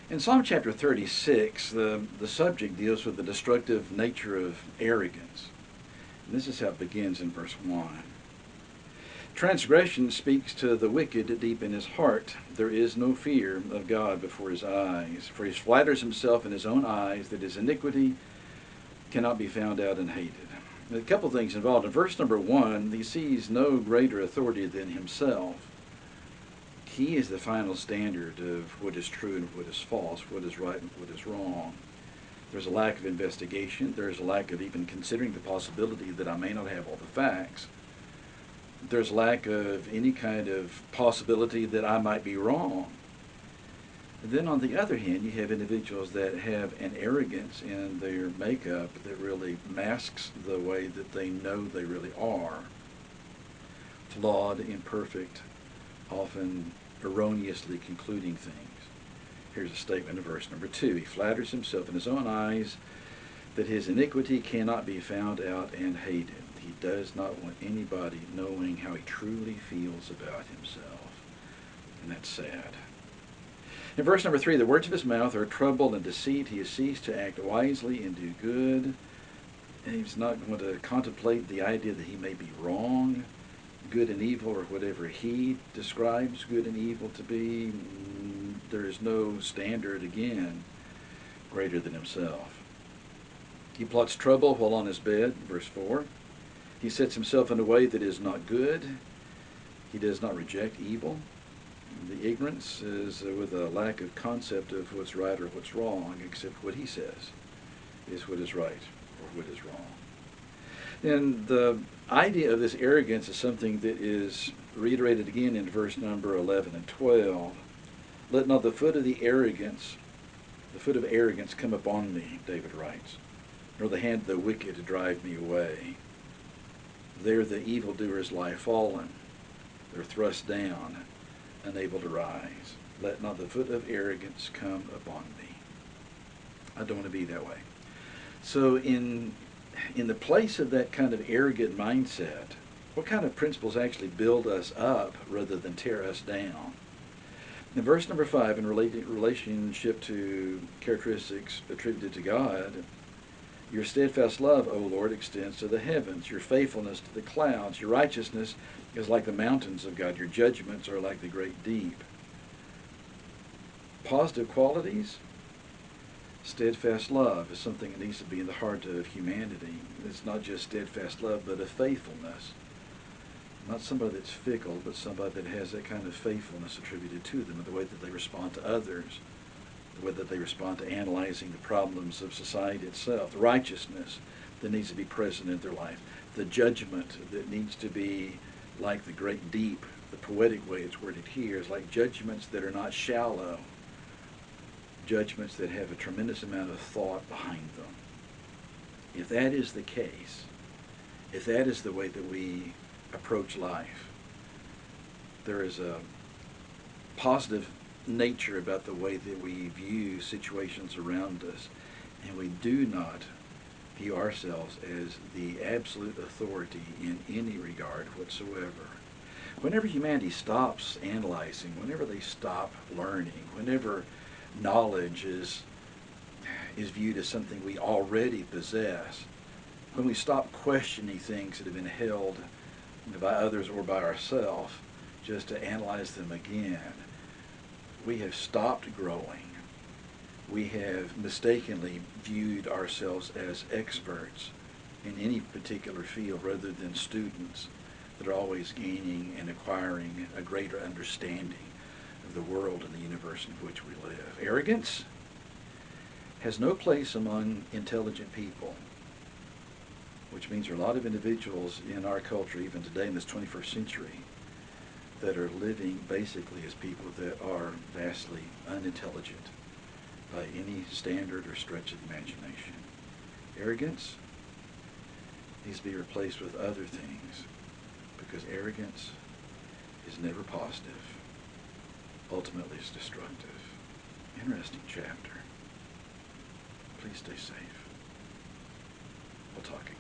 In Psalm chapter 36, the subject deals with the destructive nature of arrogance. And this is how it begins in verse 1. Transgression speaks to the wicked deep in his heart. There is no fear of God before his eyes, for he flatters himself in his own eyes that his iniquity cannot be found out and hated. A couple of things involved. In verse number 1, he sees no greater authority than himself. He is the final standard of what is true and what is false, what is right and what is wrong. There's a lack of investigation. There's a lack of even considering the possibility that I may not have all the facts. There's lack of any kind of possibility that I might be wrong. And then on the other hand, you have individuals that have an arrogance in their makeup that really masks the way that they know they really are. Flawed, imperfect, often erroneously concluding things. Here's a statement in verse number 2. He flatters himself in his own eyes that his iniquity cannot be found out and hated. He does not want anybody knowing how he truly feels about himself. And that's sad. In verse number 3, the words of his mouth are trouble and deceit. He has ceased to act wisely and do good. And he's not going to contemplate the idea that he may be wrong. Good and evil, or whatever he describes good and evil to be, there is no standard, again, greater than himself. He plots trouble while on his bed, verse 4. He sets himself in a way that is not good. He does not reject evil. The ignorance is with a lack of concept of what's right or what's wrong, except what he says is what is right or what is wrong. And the idea of this arrogance is something that is reiterated again in verse number 11 and 12. Let not the foot of arrogance come upon me, David writes, nor the hand of the wicked drive me away. There the evildoers lie fallen, they're thrust down, unable to rise. Let not the foot of arrogance come upon me. I don't want to be that way. So in the place of that kind of arrogant mindset, what kind of principles actually build us up rather than tear us down? In verse number 5, in relationship to characteristics attributed to God, your steadfast love, O Lord, extends to the heavens, your faithfulness to the clouds, your righteousness is like the mountains of God, your judgments are like the great deep. Positive qualities. Steadfast love is something that needs to be in the heart of humanity. It's not just steadfast love, but a faithfulness. Not somebody that's fickle, but somebody that has that kind of faithfulness attributed to them in the way that they respond to others, the way that they respond to analyzing the problems of society itself, the righteousness that needs to be present in their life, the judgment that needs to be like the great deep. The poetic way it's worded here is like judgments that are not shallow, judgments that have a tremendous amount of thought behind them. If that is the case, if that is the way that we approach life, there is a positive nature about the way that we view situations around us, and we do not view ourselves as the absolute authority in any regard whatsoever. Whenever humanity stops analyzing, whenever they stop learning, whenever knowledge is viewed as something we already possess, when we stop questioning things that have been held by others or by ourselves just to analyze them again, we have stopped growing. We have mistakenly viewed ourselves as experts in any particular field rather than students that are always gaining and acquiring a greater understanding of the world and the universe in which we live. Arrogance has no place among intelligent people, which means there are a lot of individuals in our culture, even today in this 21st century, that are living basically as people that are vastly unintelligent by any standard or stretch of the imagination. Arrogance needs to be replaced with other things, because arrogance is never positive. Ultimately, it's destructive. Interesting chapter. Please stay safe. We'll talk again.